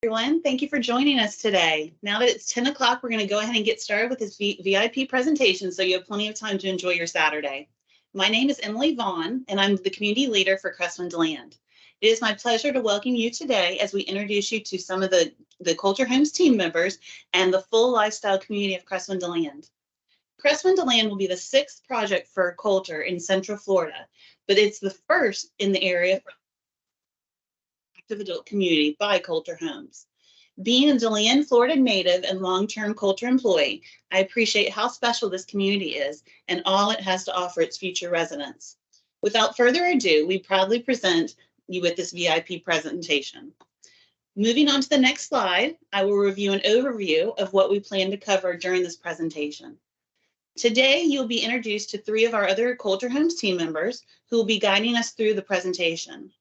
Everyone. Thank you for joining us today. Now that it's 10 o'clock, we're going to go ahead and get started with this VIP presentation so you have plenty of time to enjoy your Saturday. My name is Emily Vaughn, and I'm the community leader for Cresswind DeLand. It is my pleasure to welcome you today as we introduce you to some of the Coulter Homes team members and the full lifestyle community of Cresswind DeLand. Cresswind DeLand will be the 6th project for Coulter in Central Florida, but it's the first in the area for active adult community by Coulter Homes. Being a DeLand, Florida native and long-term Coulter employee, I appreciate how special this community is and all it has to offer its future residents. Without further ado, we proudly present you with this VIP presentation. Moving on to the next slide, I will review an overview of what we plan to cover during this presentation. Today, you'll be introduced to 3 of our other Coulter Homes team members who will be guiding us through the presentation.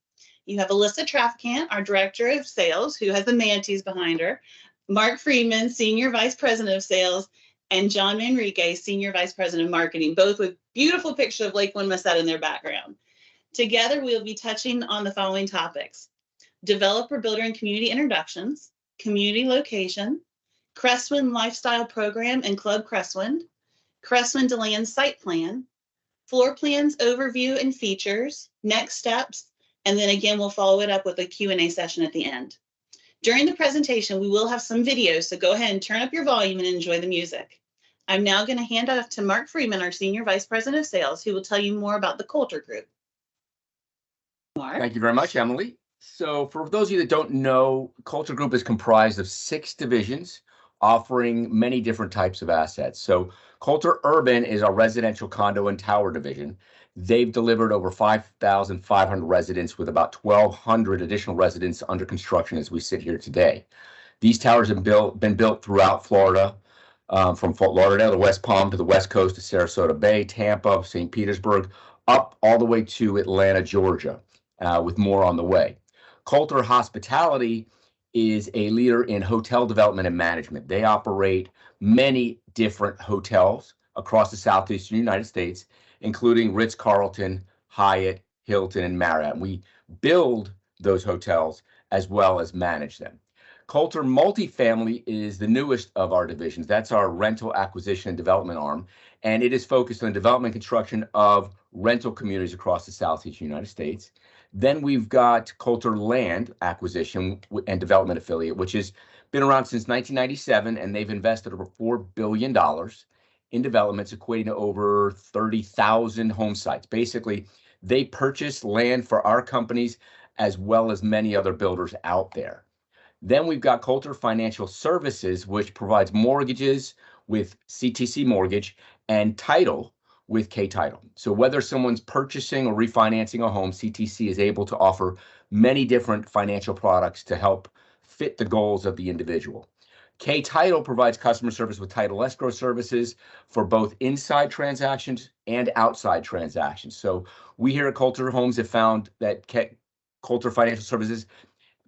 You have Alyssa Trafficant, our Director of Sales, who has the manatees behind her, Mark Friedman, Senior Vice President of Sales, and John Manrique, Senior Vice President of Marketing, both with beautiful pictures of Lake Winnipeg in their background. Together, we'll be touching on the following topics: developer, builder, and community introductions, community location, Cresswind Lifestyle Program and Club Cresswind, Cresswind DeLand Site Plan, floor plans, overview, and features, next steps, and then again, we'll follow it up with a Q&A session at the end. During the presentation, we will have some videos, so go ahead and turn up your volume and enjoy the music. I'm now going to hand off to Mark Freeman, our Senior Vice President of Sales, who will tell you more about the Coulter Group. Mark? Thank you very much, Emily. So for those of you that don't know, Coulter Group is comprised of 6 divisions offering many different types of assets. So Coulter Urban is our residential condo and tower division. They've delivered over 5,500 residents with about 1,200 additional residents under construction as we sit here today. These towers have been built throughout Florida, from Fort Lauderdale to West Palm to the West Coast to Sarasota Bay, Tampa, St. Petersburg, up all the way to Atlanta, Georgia, with more on the way. Coulter Hospitality is a leader in hotel development and management. They operate many different hotels across the southeastern United States, including Ritz-Carlton, Hyatt, Hilton, and Marriott. We build those hotels as well as manage them. Coulter Multifamily is the newest of our divisions. That's our rental acquisition and development arm, and it is focused on development and construction of rental communities across the southeastern United States. Then we've got Coulter Land Acquisition and Development Affiliate, which has been around since 1997, and they've invested over $4 billion in developments equating to over 30,000 home sites. Basically, they purchase land for our companies as well as many other builders out there. Then we've got Coulter Financial Services, which provides mortgages with CTC Mortgage and title with K-Title. So whether someone's purchasing or refinancing a home, CTC is able to offer many different financial products to help fit the goals of the individual. K-Title provides customer service with title escrow services for both inside transactions and outside transactions. So we here at Coulter Homes have found that Coulter Financial Services,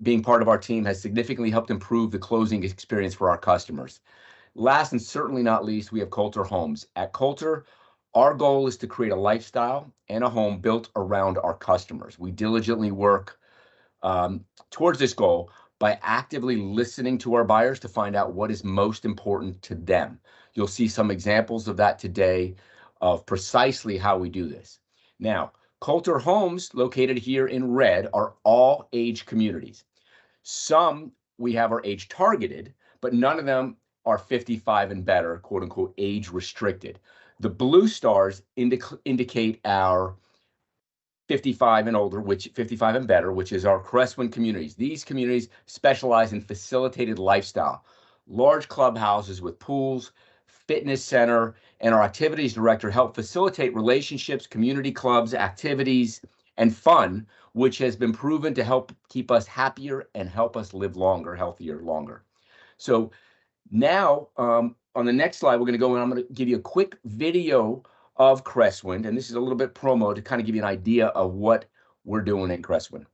being part of our team, has significantly helped improve the closing experience for our customers. Last and certainly not least, we have Coulter Homes. At Coulter, our goal is to create a lifestyle and a home built around our customers. We diligently work towards this goal by actively listening to our buyers to find out what is most important to them. You'll see some examples of that today of precisely how we do this. Now, Coulter Homes, located here in red, are all age communities. Some we have are age targeted, but none of them are 55 and better, quote unquote, age restricted. The blue stars indicate our 55 and older, 55 and better, which is our Cresswind communities. These communities specialize in facilitated lifestyle, large clubhouses with pools, fitness center, and our activities director help facilitate relationships, community clubs, activities, and fun, which has been proven to help keep us happier and help us live longer, healthier, longer. So now, on the next slide, we're going to go and I'm going to give you a quick video of Cresswind, and this is a little bit promo to kind of give you an idea of what we're doing in Cresswind.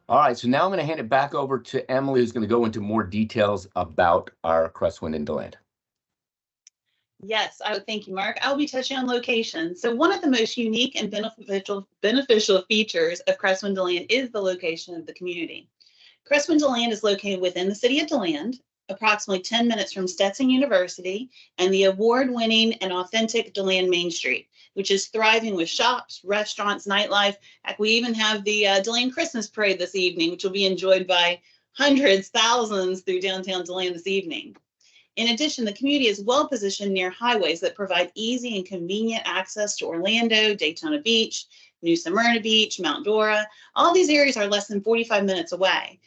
All right, so now I'm going to hand it back over to Emily, who's going to go into more details about our Cresswind and DeLand. Yes, I would thank you, Mark. I'll be touching on location. So one of the most unique and beneficial features of Cresswind DeLand is the location of the community. Cresswind DeLand is located within the city of DeLand, approximately 10 minutes from Stetson University and the award-winning and authentic DeLand Main Street, which is thriving with shops, restaurants, nightlife. Heck, we even have the DeLand Christmas Parade this evening, which will be enjoyed by hundreds, thousands through downtown DeLand this evening. In addition, the community is well positioned near highways that provide easy and convenient access to Orlando, Daytona Beach, New Smyrna Beach, Mount Dora. All these areas are less than 45 minutes away.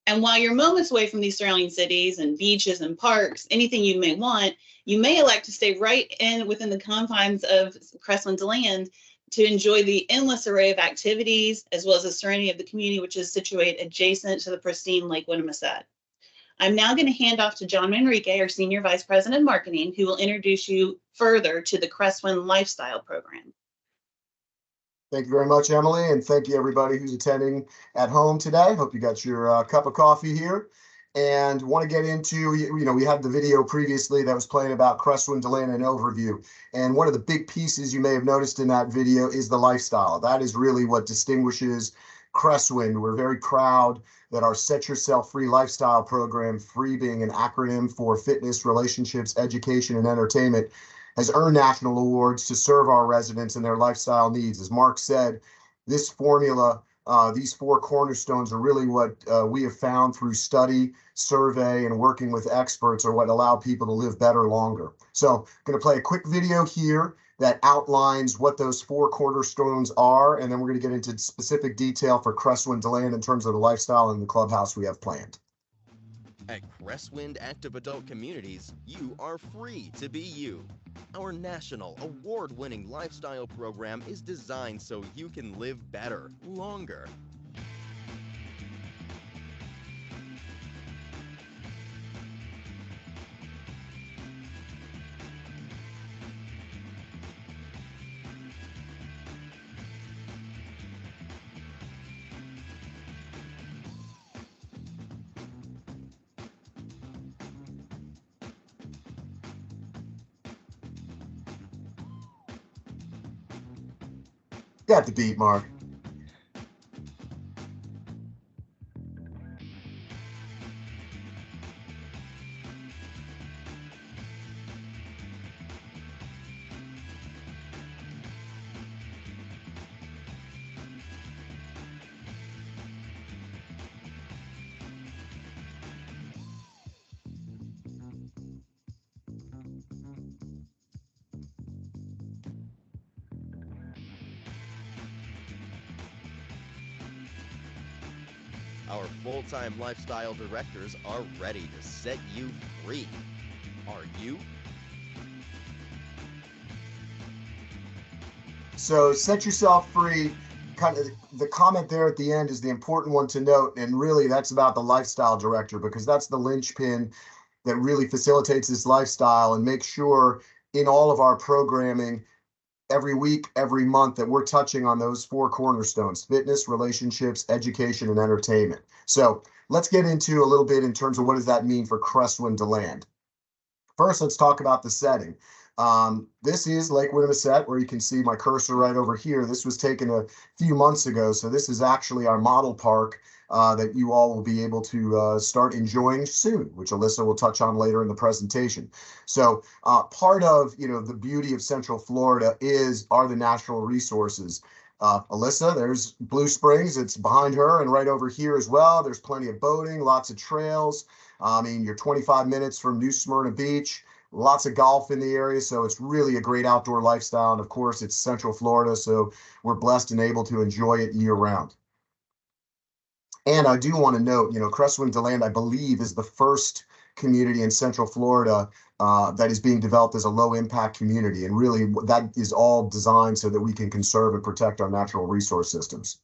And while you're moments away from these surrounding cities and beaches and parks, anything you may want, you may elect to stay right within the confines of Cresswind DeLand to enjoy the endless array of activities, as well as the serenity of the community, which is situated adjacent to the pristine Lake Winnemucet. I'm now going to hand off to John Manrique, our Senior Vice President of Marketing, who will introduce you further to the Cresswind Lifestyle Program. Thank you very much, Emily, and thank you everybody who's attending at home today. Hope you got your cup of coffee here. And want to get into, we had the video previously that was playing about Cresswind DeLand and overview. And one of the big pieces you may have noticed in that video is the lifestyle. That is really what distinguishes Cresswind. We're very proud that our Set Yourself Free lifestyle program, free being an acronym for fitness, relationships, education, and entertainment, has earned national awards to serve our residents and their lifestyle needs. As Mark said, this formula, these four cornerstones are really what we have found through study, survey, and working with experts are what allow people to live better longer. So I'm going to play a quick video here that outlines what those four cornerstones are, and then we're going to get into specific detail for Cresswind DeLand in terms of the lifestyle and the clubhouse we have planned. At Cresswind Active Adult Communities, you are free to be you. Our national award-winning lifestyle program is designed so you can live better, longer. Got the beat, Mark. Our full-time lifestyle directors are ready to set you free. Are you? So set yourself free. Kind of the comment there at the end is the important one to note, and really that's about the lifestyle director, because that's the linchpin that really facilitates this lifestyle and makes sure in all of our programming every week, every month, that we're touching on those four cornerstones: fitness, relationships, education, and entertainment. So let's get into a little bit in terms of what does that mean for Cresswind DeLand. First, let's talk about the setting. This is Lake Winnemucet, where you can see my cursor right over here. This was taken a few months ago, so this is actually our model park that you all will be able to start enjoying soon, which Alyssa will touch on later in the presentation. So part of the beauty of Central Florida are the natural resources. Alyssa, there's Blue Springs, it's behind her, and right over here as well. There's plenty of boating, lots of trails. I mean, you're 25 minutes from New Smyrna Beach. Lots of golf in the area, so it's really a great outdoor lifestyle. And of course, it's Central Florida, so we're blessed and able to enjoy it year round. And I do want to note, Cresswind DeLand, I believe, is the first community in Central Florida that is being developed as a low-impact community. And really, that is all designed so that we can conserve and protect our natural resource systems.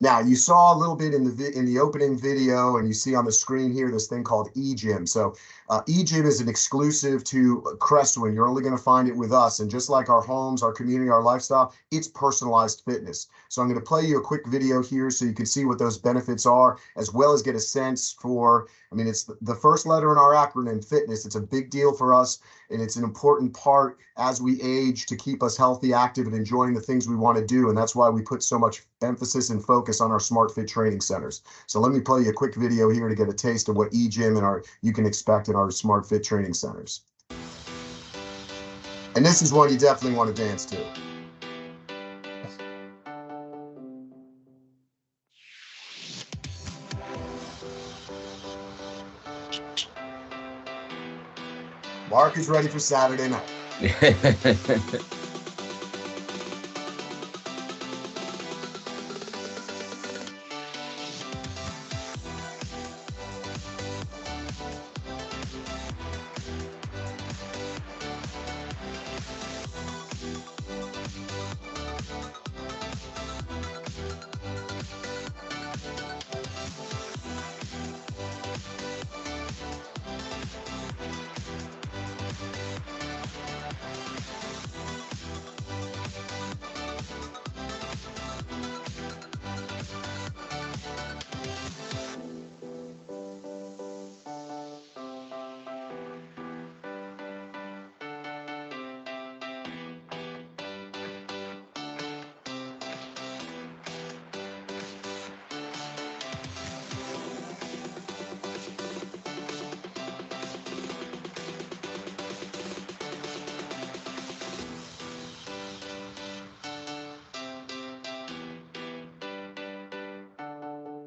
Now, you saw a little bit in the opening video, and you see on the screen here this thing called eGym. So eGym is an exclusive to Cresswind. You're only going to find it with us. And just like our homes, our community, our lifestyle, it's personalized fitness. So I'm going to play you a quick video here so you can see what those benefits are, as well as get a sense for, I mean, it's the first letter in our acronym, fitness. It's a big deal for us, and it's an important part as we age to keep us healthy, active, and enjoying the things we want to do. And that's why we put so much emphasis and focus on our Smart Fit training centers. So let me play you a quick video here to get a taste of what eGym and you can expect in our Smart Fit training centers. And this is one you definitely want to dance to. Mark is ready for Saturday night.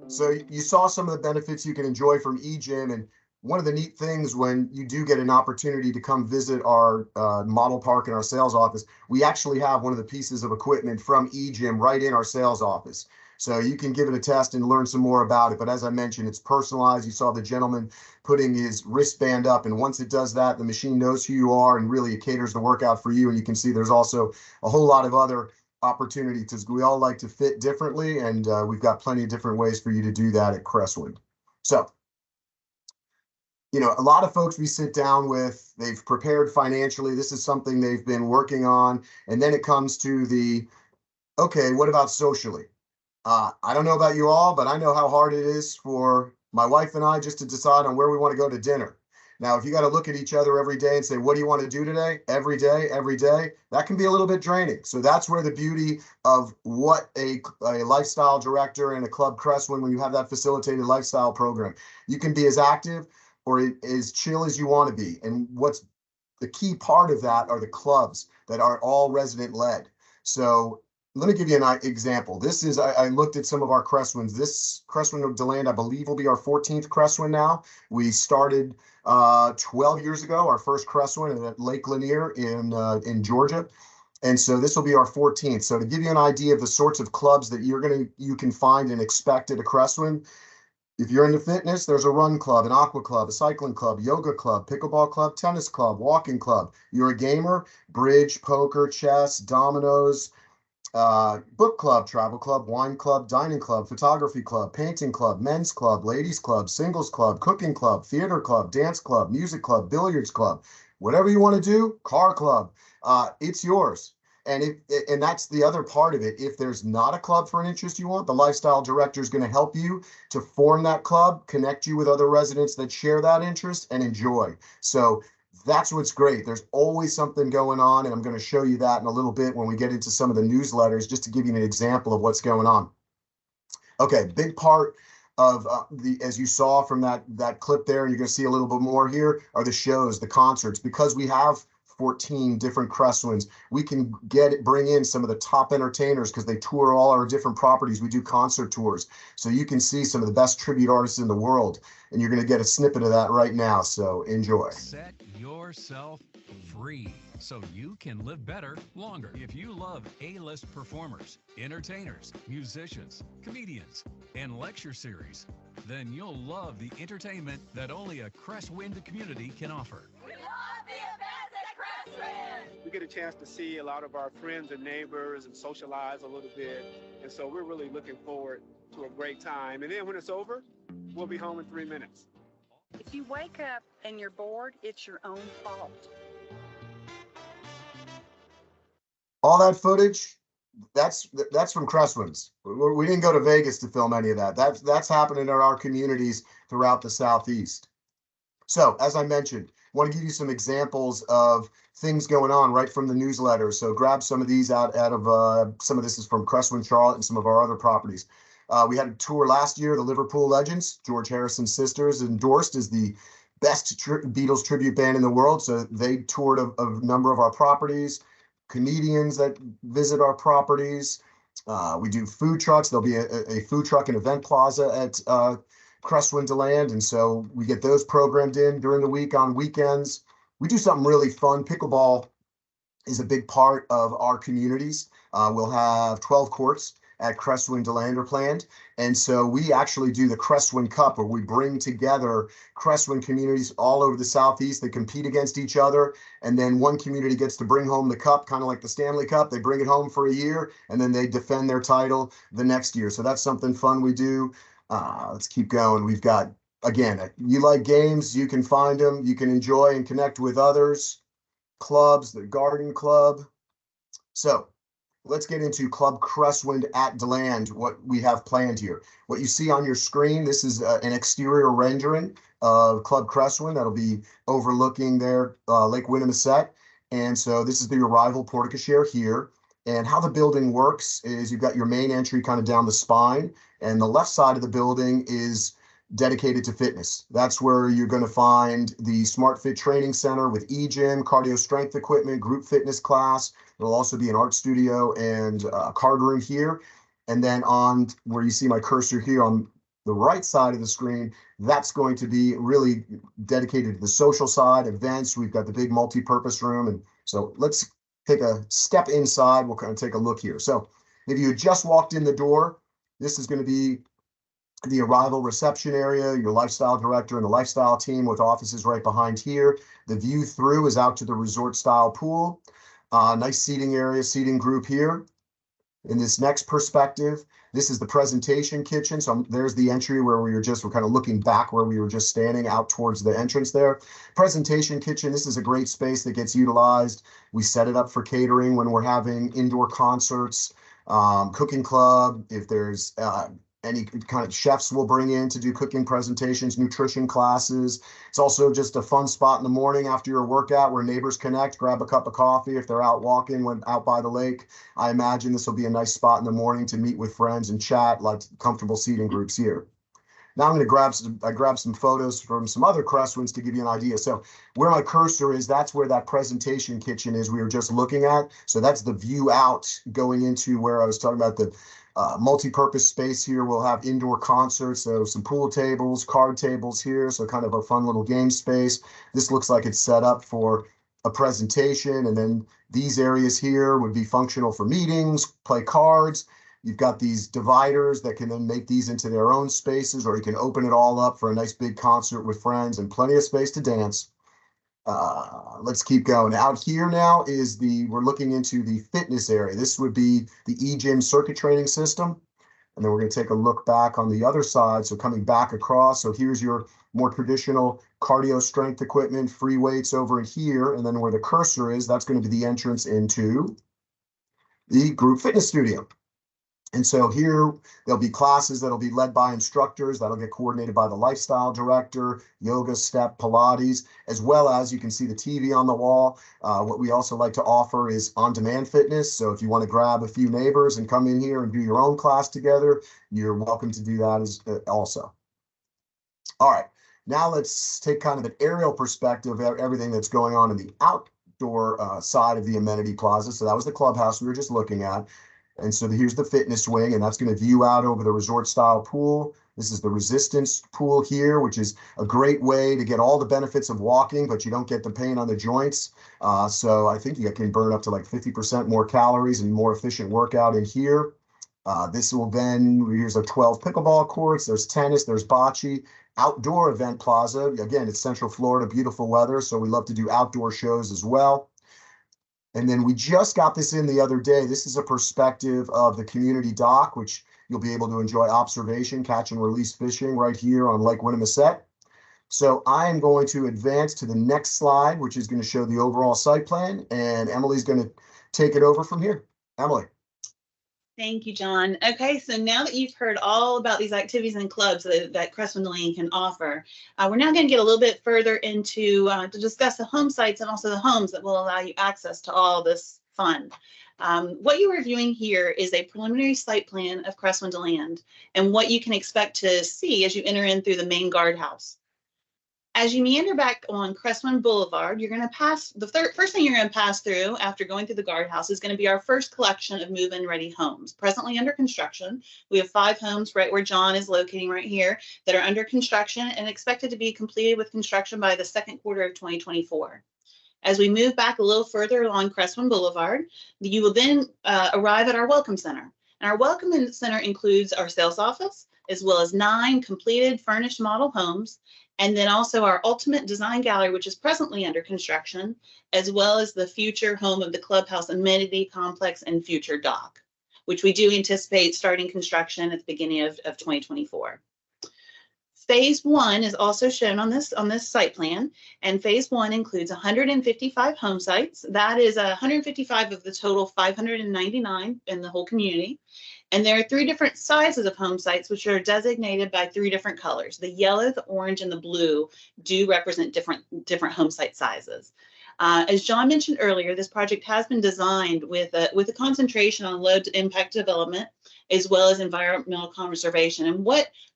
So you saw some of the benefits you can enjoy from eGym, and one of the neat things when you do get an opportunity to come visit our model park in our sales office, we actually have one of the pieces of equipment from eGym right in our sales office. So you can give it a test and learn some more about it. But as I mentioned, it's personalized. You saw the gentleman putting his wristband up, and once it does that, the machine knows who you are, and really it caters the workout for you. And you can see there's also a whole lot of other opportunity because we all like to fit differently, and we've got plenty of different ways for you to do that at Cresswind. So, you know, a lot of folks we sit down with, they've prepared financially. This is something they've been working on. And then it comes to the, okay, what about socially? I don't know about you all, but I know how hard it is for my wife and I just to decide on where we want to go to dinner. Now, if you got to look at each other every day and say, what do you want to do today? Every day, that can be a little bit draining. So that's where the beauty of what a lifestyle director and a Club Cresswind, when you have that facilitated lifestyle program, you can be as active or as chill as you want to be. And what's the key part of that are the clubs that are all resident led. So let me give you an example. This is, I looked at some of our Cresswinds. This Cresswind of DeLand, I believe, will be our 14th Cresswind now. We started 12 years ago, our first Cresswind at Lake Lanier in Georgia. And so this will be our 14th. So to give you an idea of the sorts of clubs that you can find and expect at a Cresswind, if you're into fitness, there's a run club, an aqua club, a cycling club, yoga club, pickleball club, tennis club, walking club. You're a gamer, bridge, poker, chess, dominoes, book club, travel club, wine club, dining club, photography club, painting club, men's club, ladies club, singles club, cooking club, theater club, dance club, music club, billiards club, whatever you want to do, car club, it's yours. And that's the other part of it. If there's not a club for an interest you want, the lifestyle director is going to help you to form that club, connect you with other residents that share that interest and enjoy. So that's what's great. There's always something going on, and I'm going to show you that in a little bit when we get into some of the newsletters, just to give you an example of what's going on. Okay, big part of as you saw from that clip there, you're going to see a little bit more here, are the shows, the concerts. Because we have 14 different Cresswinds, we can bring in some of the top entertainers because they tour all our different properties. We do concert tours, so you can see some of the best tribute artists in the world, and you're going to get a snippet of that right now. So enjoy. Set yourself free so you can live better longer. If you love A-list performers, entertainers, musicians, comedians, and lecture series, then you'll love the entertainment that only a Cresswind community can offer. We love the events at Cresswind! We get a chance to see a lot of our friends and neighbors and socialize a little bit. And so we're really looking forward to a great time. And then when it's over, we'll be home in 3 minutes. If you wake up and you're bored, it's your own fault. All that footage, that's from Cresswinds. We didn't go to Vegas to film any of that. That's happening in our communities throughout the Southeast. So, as I mentioned, I want to give you some examples of things going on right from the newsletter. So grab some of these out of some of this is from Cresswind, Charlotte, and some of our other properties. We had a tour last year, the Liverpool Legends. George Harrison's sisters endorsed as the best Beatles tribute band in the world. So they toured a number of our properties, comedians that visit our properties. We do food trucks. There'll be a food truck and event plaza at Cresswind, DeLand, and so we get those programmed in during the week on weekends. We do something really fun. Pickleball is a big part of our communities. We'll have 12 courts at Cresswind, DeLand are planned, and so we actually do the Cresswind Cup, where we bring together Cresswind communities all over the Southeast. They compete against each other, and then one community gets to bring home the cup, kind of like the Stanley Cup. They bring it home for a year, and then they defend their title the next year. So that's something fun we do. Let's keep going. We've got, again, you like games, you can find them, you can enjoy and connect with others. Clubs, the Garden Club. So let's get into Club Cresswind at DeLand, what we have planned here. What you see on your screen, this is an exterior rendering of Club Cresswind that'll be overlooking there, Lake Winnimisset. And so this is the arrival porte-cochere here. And how the building works is you've got your main entry kind of down the spine, and the left side of the building is dedicated to fitness. That's where you're going to find the Smart Fit Training Center with e-gym, cardio strength equipment, group fitness class. There'll also be an art studio and a card room here. And then on where you see my cursor here on the right side of the screen, that's going to be really dedicated to the social side, events. We've got the big multi-purpose room. And so let's take a step inside. We'll kind of take a look here. So if you had just walked in the door, this is going to be the arrival reception area, your lifestyle director and the lifestyle team with offices right behind here. The view through is out to the resort style pool. Nice seating area, seating group here. In this next perspective, this is the presentation kitchen. So there's the entry where we're kind of looking back where we were just standing out towards the entrance there. Presentation kitchen, this is a great space that gets utilized. We set it up for catering when we're having indoor concerts, cooking club. If there's any kind of chefs we'll bring in to do cooking presentations, nutrition classes. It's also just a fun spot in the morning after your workout where neighbors connect, grab a cup of coffee if they're out walking out by the lake. I imagine this will be a nice spot in the morning to meet with friends and chat, like comfortable seating groups here. Now I'm going to grab some photos from some other Cresswinds to give you an idea. So where my cursor is, that's where that presentation kitchen is we were just looking at. So that's the view out going into where I was talking about the multi-purpose space here. We'll have indoor concerts, so some pool tables, card tables here, so kind of a fun little game space. This looks like it's set up for a presentation, and then these areas here would be functional for meetings, play cards. You've got these dividers that can then make these into their own spaces, or you can open it all up for a nice big concert with friends and plenty of space to dance. Let's keep going. Out here now is we're looking into the fitness area. This would be the e-gym circuit training system. And then we're going to take a look back on the other side. So coming back across, so here's your more traditional cardio strength equipment, free weights over here. And then where the cursor is, that's going to be the entrance into the group fitness studio. And so here there'll be classes that'll be led by instructors that'll get coordinated by the lifestyle director, yoga, step, Pilates, as well as you can see the TV on the wall. What we also like to offer is on-demand fitness. So if you want to grab a few neighbors and come in here and do your own class together, you're welcome to do that also. All right, now let's take kind of an aerial perspective of everything that's going on in the outdoor side of the amenity plaza. So that was the clubhouse we were just looking at. And so here's the fitness wing, and that's going to view out over the resort style pool. This is the resistance pool here, which is a great way to get all the benefits of walking, but you don't get the pain on the joints. So I think you can burn up to like 50% more calories and more efficient workout in here. This will then, here's our 12 pickleball courts. There's tennis, there's bocce. Outdoor event plaza. Again, it's Central Florida, beautiful weather. So we love to do outdoor shows as well. And then we just got this in the other day. This is a perspective of the community dock, which you'll be able to enjoy observation, catch and release fishing right here on Lake Winnimisset. So I am going to advance to the next slide, which is going to show the overall site plan, and Emily's going to take it over from here. Emily. Thank you, John. Okay, so now that you've heard all about these activities and clubs that Cresswind DeLand can offer, we're now going to get a little bit further into to discuss the home sites and also the homes that will allow you access to all this fun. What you're reviewing here is a preliminary site plan of Cresswind DeLand and what you can expect to see as you enter in through the main guardhouse. As you meander back on Cresswind Boulevard, you're going to pass, the first thing you're going to pass through after going through the guardhouse is going to be our first collection of move-in ready homes. Presently under construction, we have 5 homes right where John is locating right here that are under construction and expected to be completed with construction by the second quarter of 2024. As we move back a little further along Cresswind Boulevard, you will then arrive at our Welcome Center. And our Welcome Center includes our sales office, as well as 9 completed furnished model homes, and then also our Ultimate Design Gallery, which is presently under construction, as well as the future home of the clubhouse amenity complex and future dock, which we do anticipate starting construction at the beginning of 2024. Phase 1 is also shown on this site plan, and phase 1 includes 155 home sites. That is 155 of the total 599 in the whole community. And there are 3 different sizes of home sites, which are designated by 3 different colors. The yellow, the orange, and the blue do represent different home site sizes. As John mentioned earlier, this project has been designed with a concentration on low impact development, as well as environmental conservation. And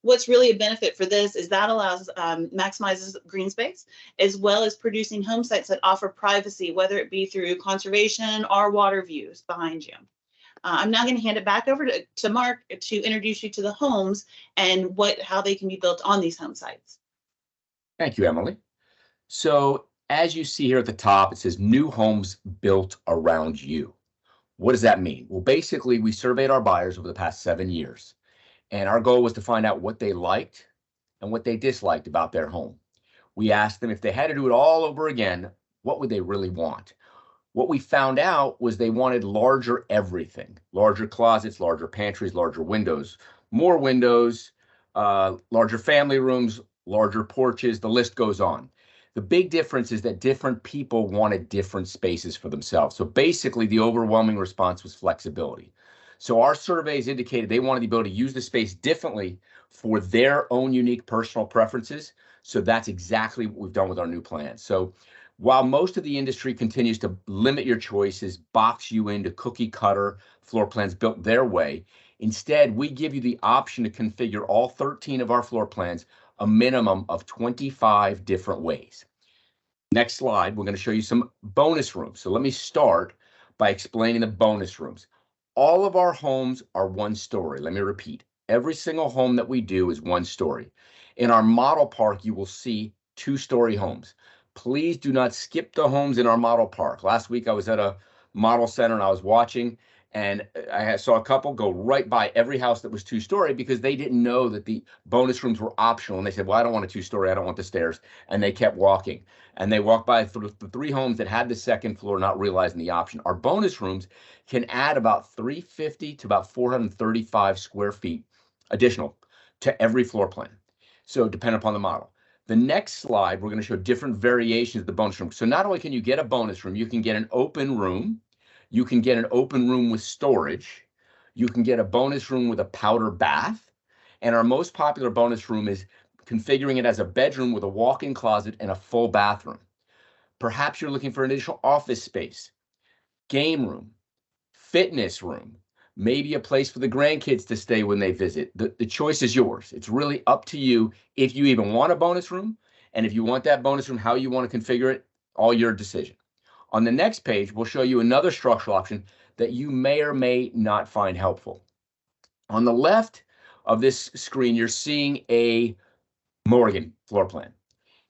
what's really a benefit for this is that allows maximizes green space, as well as producing home sites that offer privacy, whether it be through conservation or water views behind you. I'm now going to hand it back over to Mark to introduce you to the homes and how they can be built on these home sites. Thank you, Emily. So as you see here at the top, it says new homes built around you. What does that mean? Well, basically, we surveyed our buyers over the past 7 years, and our goal was to find out what they liked and what they disliked about their home. We asked them if they had to do it all over again, what would they really want? What we found out was they wanted larger everything, larger closets, larger pantries, larger windows, more windows, larger family rooms, larger porches, the list goes on. The big difference is that different people wanted different spaces for themselves. So basically the overwhelming response was flexibility. So our surveys indicated they wanted the ability to use the space differently for their own unique personal preferences. So that's exactly what we've done with our new plan. So while most of the industry continues to limit your choices, box you into cookie cutter floor plans built their way, instead, we give you the option to configure all 13 of our floor plans a minimum of 25 different ways. Next slide, we're going to show you some bonus rooms. So let me start by explaining the bonus rooms. All of our homes are 1 story. Let me repeat. Every single home that we do is 1 story. In our model park, you will see 2-story homes. Please do not skip the homes in our model park. Last week I was at a model center and I was watching, and I saw a couple go right by every house that was 2-story because they didn't know that the bonus rooms were optional. And they said, well, I don't want a 2-story, I don't want the stairs. And they kept walking. And they walked by the 3 homes that had the 2nd floor, not realizing the option. Our bonus rooms can add about 350 to about 435 square feet additional to every floor plan. So depending upon the model. The next slide, we're going to show different variations of the bonus room. So not only can you get a bonus room, you can get an open room. You can get an open room with storage. You can get a bonus room with a powder bath. And our most popular bonus room is configuring it as a bedroom with a walk-in closet and a full bathroom. Perhaps you're looking for an additional office space, game room, fitness room, maybe a place for the grandkids to stay when they visit. The choice is yours. It's really up to you if you even want a bonus room, and if you want that bonus room, how you want to configure it, all your decision. On the next page, we'll show you another structural option that you may or may not find helpful. On the left of this screen, you're seeing a Morgan floor plan.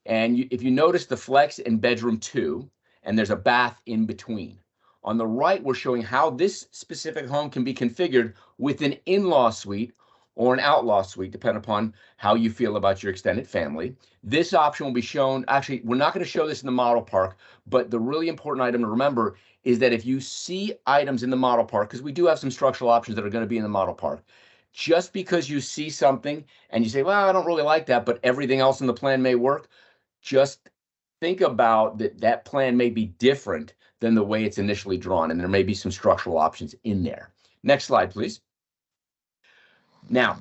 And if you notice the flex in bedroom 2, and there's a bath in between. On the right, we're showing how this specific home can be configured with an in-law suite or an outlaw suite, depending upon how you feel about your extended family. This option will be shown, actually, we're not going to show this in the model park, but the really important item to remember is that if you see items in the model park, because we do have some structural options that are going to be in the model park, Just because you see something and you say, well, I don't really like that, but everything else in the plan may work, just think about that plan may be different than the way it's initially drawn, and there may be some structural options in there. Next slide, please. Now,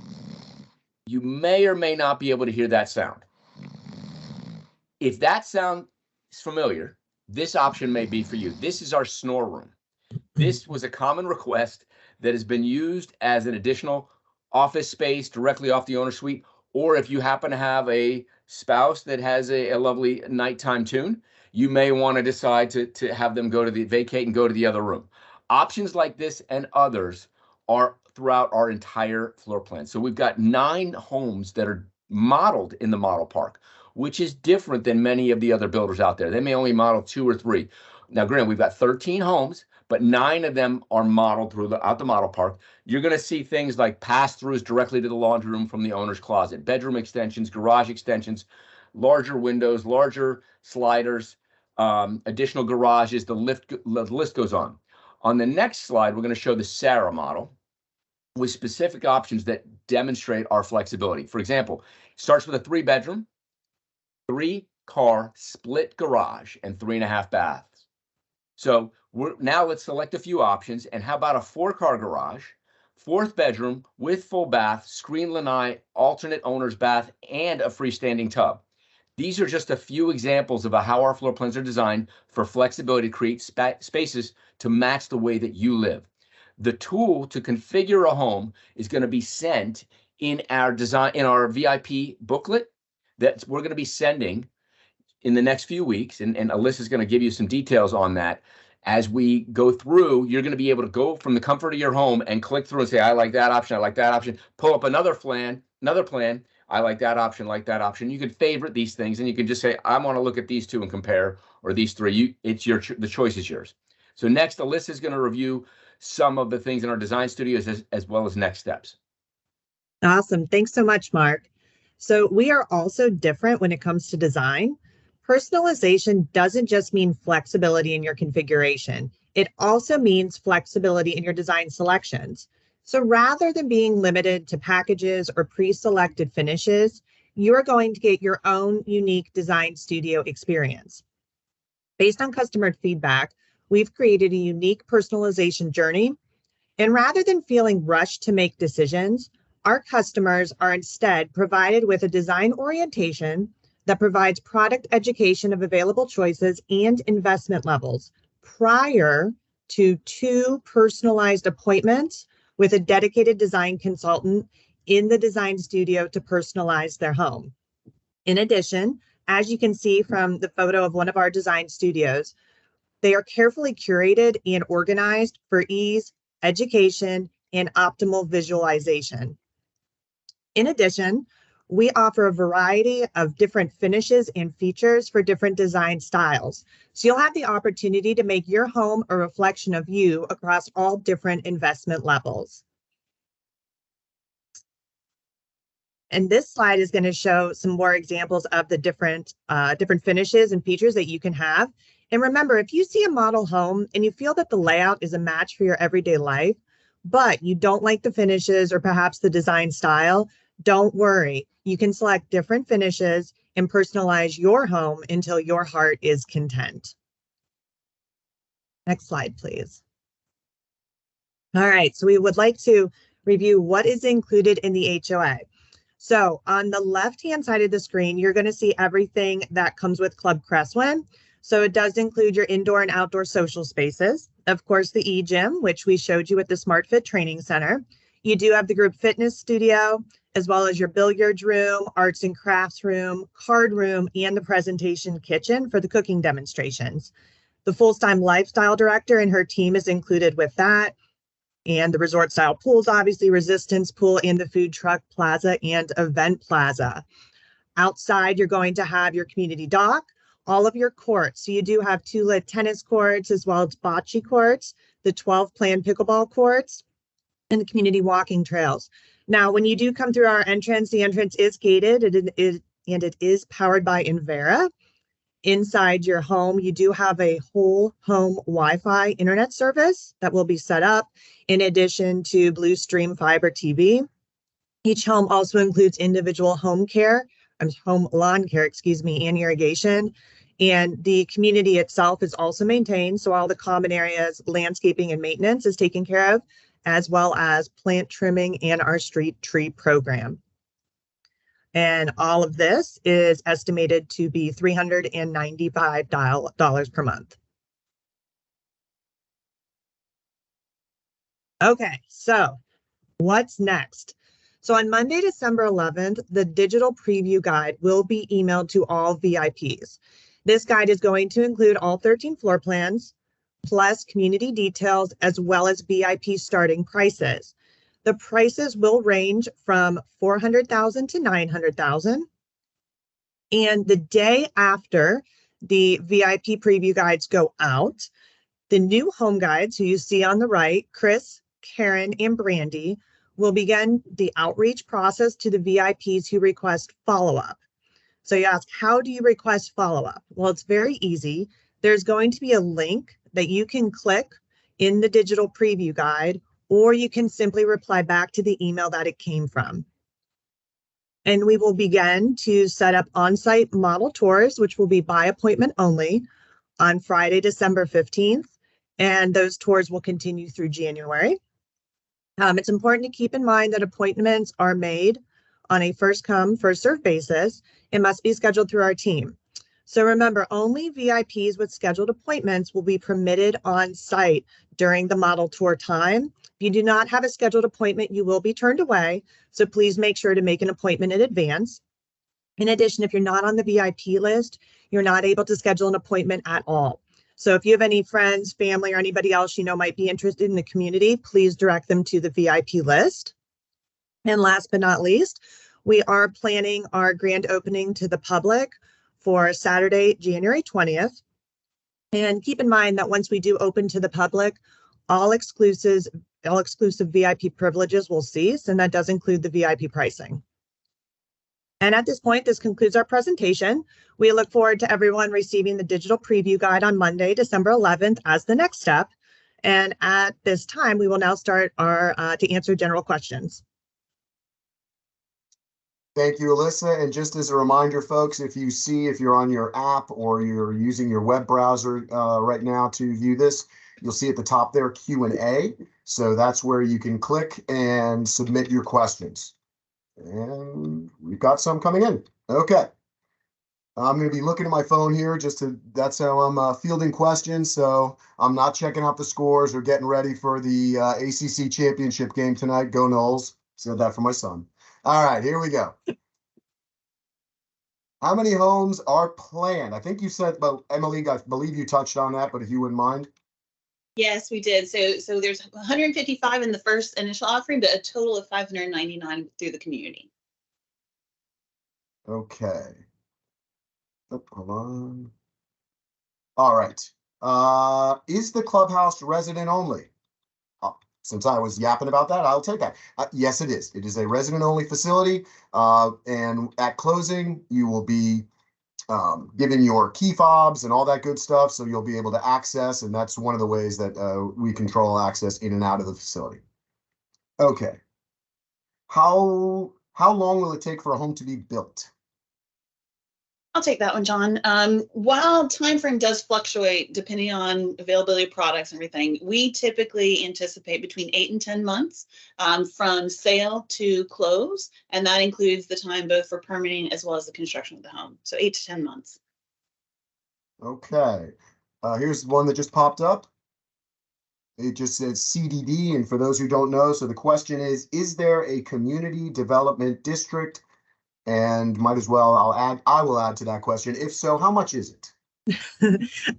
you may or may not be able to hear that sound. If that sound is familiar, this option may be for you. This is our snore room. This was a common request that has been used as an additional office space directly off the owner suite, or if you happen to have a spouse that has a lovely nighttime tune, you may want to decide to have them vacate and go to the other room. Options like this and others are throughout our entire floor plan. So we've got 9 homes that are modeled in the model park, which is different than many of the other builders out there. They may only model 2 or 3. Now, granted, we've got 13 homes, but 9 of them are modeled throughout the model park. You're going to see things like pass-throughs directly to the laundry room from the owner's closet, bedroom extensions, garage extensions, larger windows, larger sliders, additional garages. The list goes on. On the next slide, we're going to show the Sarah model with specific options that demonstrate our flexibility. For example, it starts with a 3-bedroom, 3-car split garage, and 3.5 baths. So now let's select a few options. And how about a 4-car garage, 4th bedroom with full bath, screen lanai, alternate owner's bath, and a freestanding tub. These are just a few examples of how our floor plans are designed for flexibility to create spaces to match the way that you live. The tool to configure a home is going to be sent in our VIP booklet that we're going to be sending in the next few weeks, and Alyssa's going to give you some details on that. As we go through, you're going to be able to go from the comfort of your home and click through and say, I like that option, I like that option, pull up another plan, I like that option. You can favorite these things, and you can just say, I want to look at these 2 and compare, or these 3. The choice is yours. So next, Alyssa is going to review some of the things in our design studios as well as next steps. Awesome. Thanks so much, Mark. So we are also different when it comes to design. Personalization doesn't just mean flexibility in your configuration. It also means flexibility in your design selections. So rather than being limited to packages or pre-selected finishes, you are going to get your own unique design studio experience. Based on customer feedback, we've created a unique personalization journey. And rather than feeling rushed to make decisions, our customers are instead provided with a design orientation that provides product education of available choices and investment levels prior to 2 personalized appointments with a dedicated design consultant in the design studio to personalize their home. In addition, as you can see from the photo of one of our design studios, they are carefully curated and organized for ease, education, and optimal visualization. In addition, we offer a variety of different finishes and features for different design styles. So you'll have the opportunity to make your home a reflection of you across all different investment levels. And this slide is going to show some more examples of the different finishes and features that you can have. And remember, if you see a model home and you feel that the layout is a match for your everyday life, but you don't like the finishes or perhaps the design style, don't worry. You can select different finishes and personalize your home until your heart is content. Next slide, please. All right, so we would like to review what is included in the HOA. So on the left-hand side of the screen, you're going to see everything that comes with Club Cresswind. So it does include your indoor and outdoor social spaces. Of course, the e-gym, which we showed you at the SmartFit Training Center. You do have the group fitness studio, as well as your billiards room, arts and crafts room, card room, and the presentation kitchen for the cooking demonstrations. The full-time lifestyle director and her team is included with that. And the resort style pools, obviously Resistance Pool, and the food truck plaza and event plaza. Outside, you're going to have your community dock, all of your courts. So you do have 2 lit tennis courts as well as bocce courts, the 12 planned pickleball courts, and the community walking trails. Now, when you do come through our entrance, the entrance is gated and it is powered by Envera. Inside your home, you do have a whole home Wi-Fi internet service that will be set up in addition to Blue Stream Fiber TV. Each home also includes individual home care, home lawn care, excuse me, and irrigation. And the community itself is also maintained. So all the common areas, landscaping and maintenance is taken care of, as well as plant trimming and our street tree program. And all of this is estimated to be $395 per month. Okay, so what's next? So on Monday, December 11th, the digital preview guide will be emailed to all VIPs. This guide is going to include all 13 floor plans, plus community details, as well as VIP starting prices. The prices will range from $400,000 to $900,000. And the day after the VIP preview guides go out, the new home guides, who you see on the right, Chris, Karen, and Brandy, will begin the outreach process to the VIPs who request follow-up. So you ask, how do you request follow-up? Well, it's very easy. There's going to be a link that you can click in the digital preview guide, or you can simply reply back to the email that it came from. And we will begin to set up on-site model tours, which will be by appointment only, on Friday, December 15th. And those tours will continue through January. It's important to keep in mind that appointments are made on a first come, first served basis. It must be scheduled through our team. So remember, only VIPs with scheduled appointments will be permitted on site during the model tour time. If you do not have a scheduled appointment, you will be turned away. So please make sure to make an appointment in advance. In addition, if you're not on the VIP list, you're not able to schedule an appointment at all. So if you have any friends, family, or anybody else you know might be interested in the community, please direct them to the VIP list. And last but not least, we are planning our grand opening to the public for Saturday, January 20th. And keep in mind that once we do open to the public, all exclusive VIP privileges will cease, and that does include the VIP pricing. And at this point, this concludes our presentation. We look forward to everyone receiving the digital preview guide on Monday, December 11th as the next step. And at this time, we will now start our to answer general questions. Thank you, Alyssa. And just as a reminder, folks, if you're on your app or you're using your web browser right now to view this, you'll see at the top there Q&A. So that's where you can click and submit your questions. And we've got some coming in. Okay. I'm going to be looking at my phone here that's how I'm fielding questions. So I'm not checking out the scores or getting ready for the ACC championship game tonight. Go Noles. Said that for my son. All right, here we go. How many homes are planned? I think you said, well, Emily, I believe you touched on that, but if you wouldn't mind. Yes, we did. So there's 155 in the first initial offering, but a total of 599 through the community. Okay. Oh, hold on. All right. Is the clubhouse resident only? Since I was yapping about that, I'll take that. Yes, it is. It is a resident only facility. And at closing, you will be given your key fobs and all that good stuff. So you'll be able to access. And that's one of the ways that we control access in and out of the facility. Okay. How long will it take for a home to be built? I'll take that one, John. While time frame does fluctuate depending on availability of products and everything, we typically anticipate between 8 and 10 months from sale to close, and that includes the time both for permitting as well as the construction of the home. So 8 to 10 months. Okay. Here's one that just popped up. It just says CDD, and for those who don't know, so the question is there a community development district? And might as well, I will add to that question. If so, how much is it?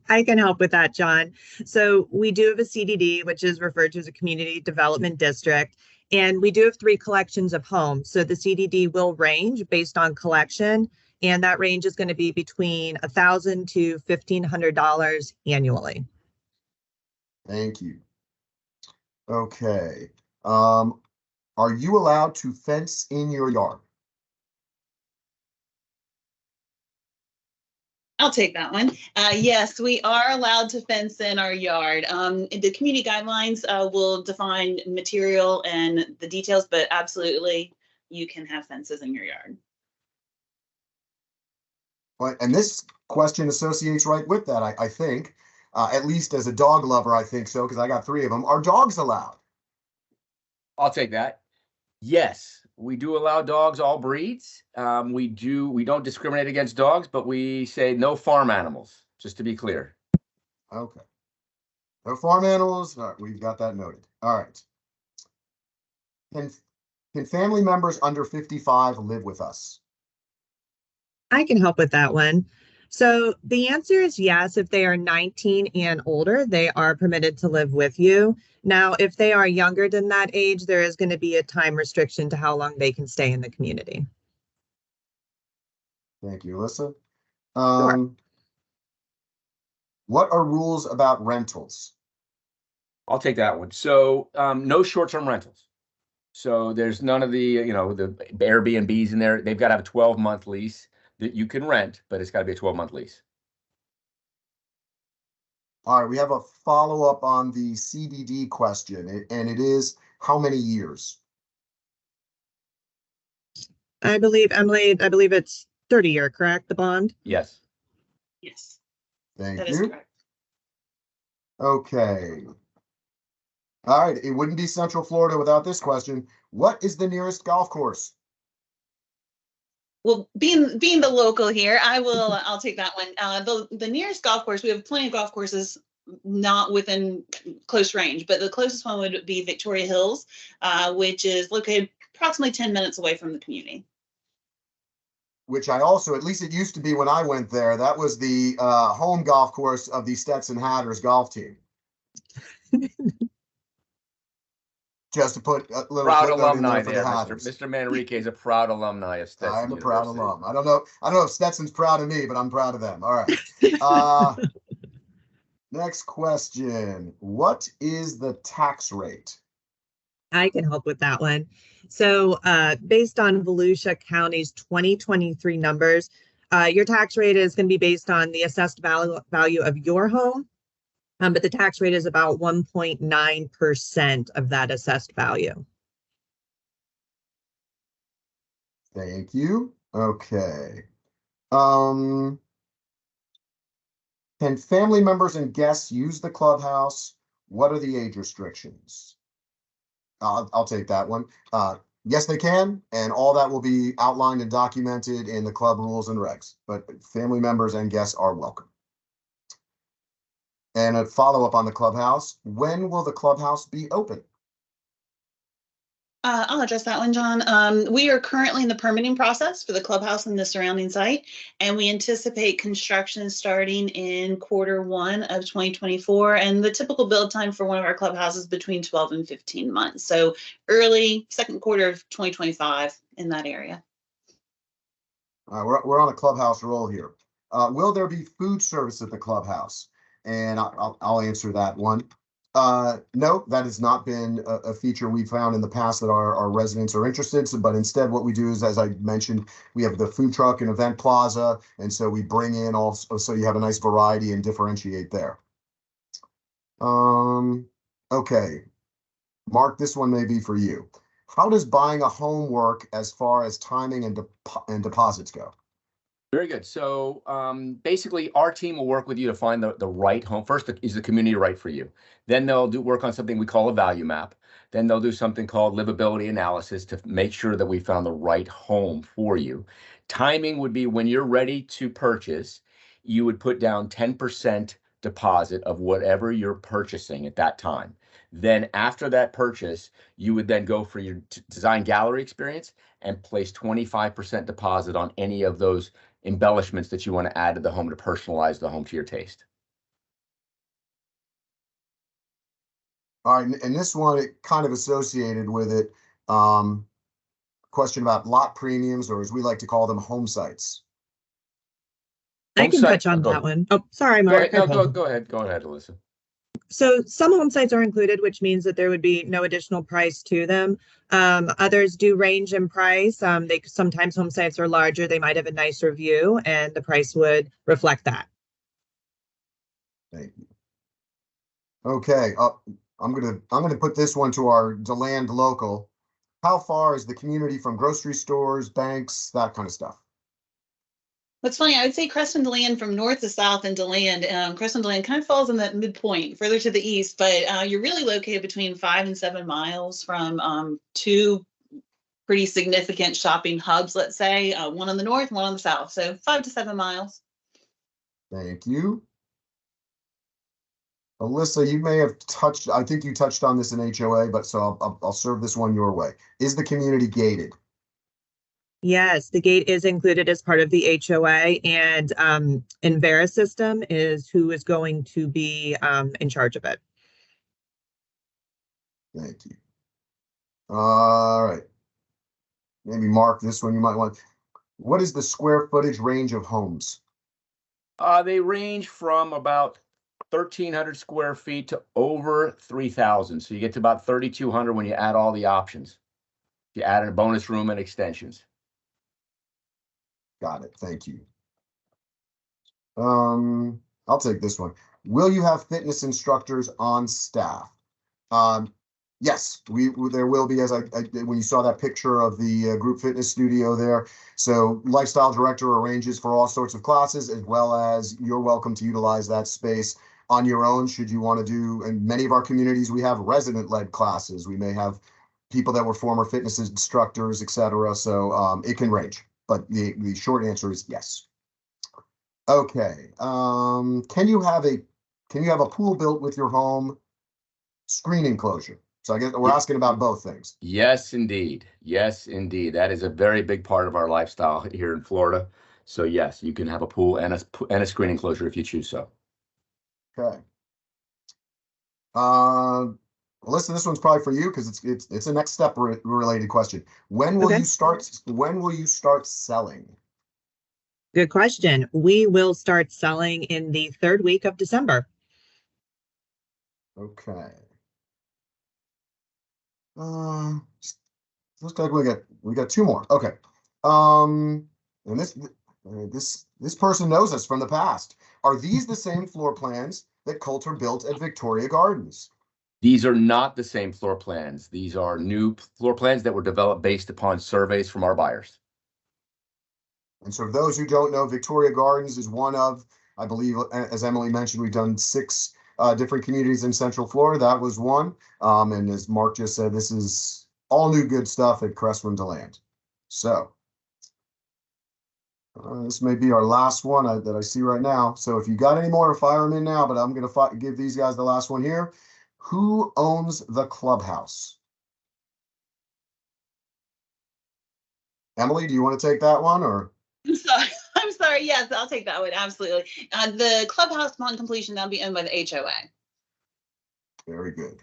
I can help with that, John. So we do have a CDD, which is referred to as a community development district. And we do have 3 collections of homes. So the CDD will range based on collection. And that range is going to be between $1,000 to $1,500 annually. Thank you. Okay. Are you allowed to fence in your yard? I'll take that one. Yes, we are allowed to fence in our yard. The community guidelines will define material and the details, but absolutely, you can have fences in your yard. But, and this question associates right with that, I think, at least as a dog lover, I think so, because I got 3 of them. Are dogs allowed? I'll take that. Yes, we do allow dogs, all breeds. We don't discriminate against dogs, but we say no farm animals, just to be clear. Okay. No farm animals. All right, we've got that noted. All right. Can family members under 55 live with us? I can help with that one. So the answer is yes. If they are 19 and older, they are permitted to live with you. Now, if they are younger than that age, there is going to be a time restriction to how long they can stay in the community. Thank you, Alyssa. Sure. What are rules about rentals? I'll take that one. So no short-term rentals. So there's none of the, the Airbnbs in there. They've got to have a 12-month lease that you can rent, but it's got to be a 12-month lease. All right, we have a follow-up on the CDD question, and it is how many years? I believe, Emily, it's 30-year, correct, the bond? Yes. Yes. Thank That you. is correct. Okay. All right, it wouldn't be Central Florida without this question. What is the nearest golf course? Well, being the local here, I'll take that one. The nearest golf course, we have plenty of golf courses not within close range, but the closest one would be Victoria Hills, which is located approximately 10 minutes away from the community. Which I also, at least it used to be when I went there, that was the home golf course of the Stetson Hatters golf team. Just to put a little proud footnote alumni in there for the Hatters. Mr. Manrique is a proud alumni of Stetson I am a University. proud alum. I don't know if Stetson's proud of me, but I'm proud of them. All right. Next question. What is the tax rate? I can help with that one. So based on Volusia County's 2023 numbers, your tax rate is going to be based on the assessed value of your home. But the tax rate is about 1.9% of that assessed value. Thank you. Okay. Can family members and guests use the clubhouse? What are the age restrictions? I'll take that one. Yes, they can, and all that will be outlined and documented in the club rules and regs, but family members and guests are welcome. And a follow-up on the clubhouse. When will the clubhouse be open? I'll address that one, John. We are currently in the permitting process for the clubhouse and the surrounding site, and we anticipate construction starting in Q1 of 2024. And the typical build time for one of our clubhouses between 12 and 15 months. So early second quarter of 2025 in that area. We're on a clubhouse roll here. Will there be food service at the clubhouse? And I'll answer that one. No, that has not been a feature we found in the past that our residents are interested. But instead, what we do is, as I mentioned, we have the food truck and event plaza. And so we bring in also, so you have a nice variety and differentiate there. Okay. Mark, this one may be for you. How does buying a home work as far as timing and deposits go? Very good. So basically, our team will work with you to find the right home. First, is the community right for you? Then they'll work on something we call a value map. Then they'll do something called livability analysis to make sure that we found the right home for you. Timing would be when you're ready to purchase, you would put down 10% deposit of whatever you're purchasing at that time. Then after that purchase, you would then go for your design gallery experience and place 25% deposit on any of those embellishments that you want to add to the home to personalize the home to your taste. All right, and this one, it kind of associated with it, question about lot premiums, or as we like to call them, home sites. I can touch on that one. Oh, sorry, Mark. Go ahead, Alyssa. So some home sites are included, which means that there would be no additional price to them. Others do range in price. Sometimes home sites are larger. They might have a nicer view, and the price would reflect that. Thank you. Okay, I'm gonna put this one to our DeLand local. how far is the community from grocery stores, banks, that kind of stuff? What's funny, I would say Cresswind DeLand from north to south and DeLand. Cresswind DeLand kind of falls in that midpoint, further to the east, but you're really located between 5 and 7 miles from two pretty significant shopping hubs, let's say, one on the north, one on the south. So 5 to 7 miles. Thank you. Alyssa, you may have touched, I think you touched on this in HOA, but so I'll serve this one your way. Is the community gated? Yes, the gate is included as part of the HOA, and Envera System is who is going to be in charge of it. Thank you. All right. Maybe Mark, this one you might want. What is the square footage range of homes? They range from about 1,300 square feet to over 3,000. So you get to about 3,200 when you add all the options. You add in a bonus room and extensions. Got it. Thank you. I'll take this one. Will you have fitness instructors on staff? Yes, there will be, as when you saw that picture of the group fitness studio there. So lifestyle director arranges for all sorts of classes, as well as you're welcome to utilize that space on your own should you want to do. In many of our communities, we have resident-led classes. We may have people that were former fitness instructors, etc. So it can range, but the short answer is yes. Okay. Can you have a pool built with your home screen enclosure? So I guess we're asking about both things. Yes, indeed. Yes, indeed. That is a very big part of our lifestyle here in Florida. So yes, you can have a pool and a screen enclosure if you choose so. Okay. Alyssa, this one's probably for you because it's a next step related question. When will you start? When will you start selling? Good question. We will start selling in the 3rd week of December. Okay. Looks like we got 2 more. Okay. And this person knows us from the past. Are these the same floor plans that Coulter built at Victoria Gardens? These are not the same floor plans. These are new floor plans that were developed based upon surveys from our buyers. And so for those who don't know, Victoria Gardens is one of, I believe, as Emily mentioned, we've done 6 different communities in Central Florida. That was one. And as Mark just said, this is all new good stuff at Cresswind DeLand. So this may be our last one that I see right now. So if you got any more, fire them in now, but I'm going to give these guys the last one here. Who owns the clubhouse? Emily, do you want to take that one or? I'm sorry. Yes, I'll take that one. Absolutely. The clubhouse upon completion, that'll be owned by the HOA. Very good.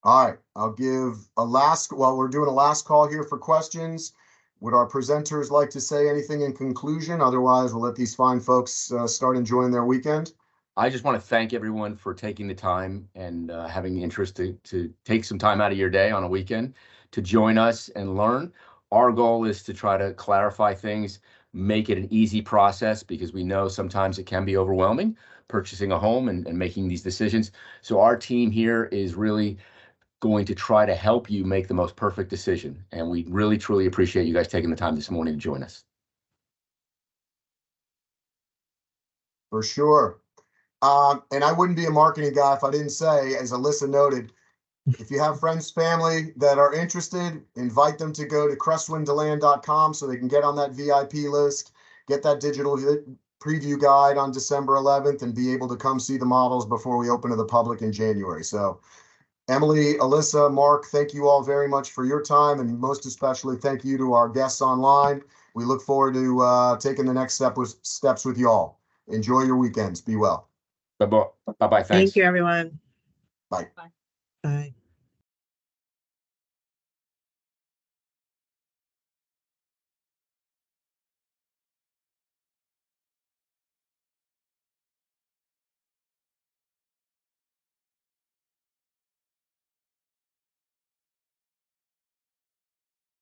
All right. I'll give we're doing a last call here for questions. Would our presenters like to say anything in conclusion? Otherwise, we'll let these fine folks start enjoying their weekend. I just want to thank everyone for taking the time and having the interest to take some time out of your day on a weekend to join us and learn. Our goal is to try to clarify things, make it an easy process, because we know sometimes it can be overwhelming purchasing a home and making these decisions. So our team here is really going to try to help you make the most perfect decision. And we really, truly appreciate you guys taking the time this morning to join us. For sure. And I wouldn't be a marketing guy if I didn't say, as Alyssa noted, if you have friends, family that are interested, invite them to go to cresswinddeland.com so they can get on that VIP list, get that digital preview guide on December 11th, and be able to come see the models before we open to the public in January. So Emily, Alyssa, Mark, thank you all very much for your time, and most especially thank you to our guests online. We look forward to taking the next steps with you all. Enjoy your weekends. Be well. Bye-bye. Thanks. Thank you, everyone. Bye. Bye.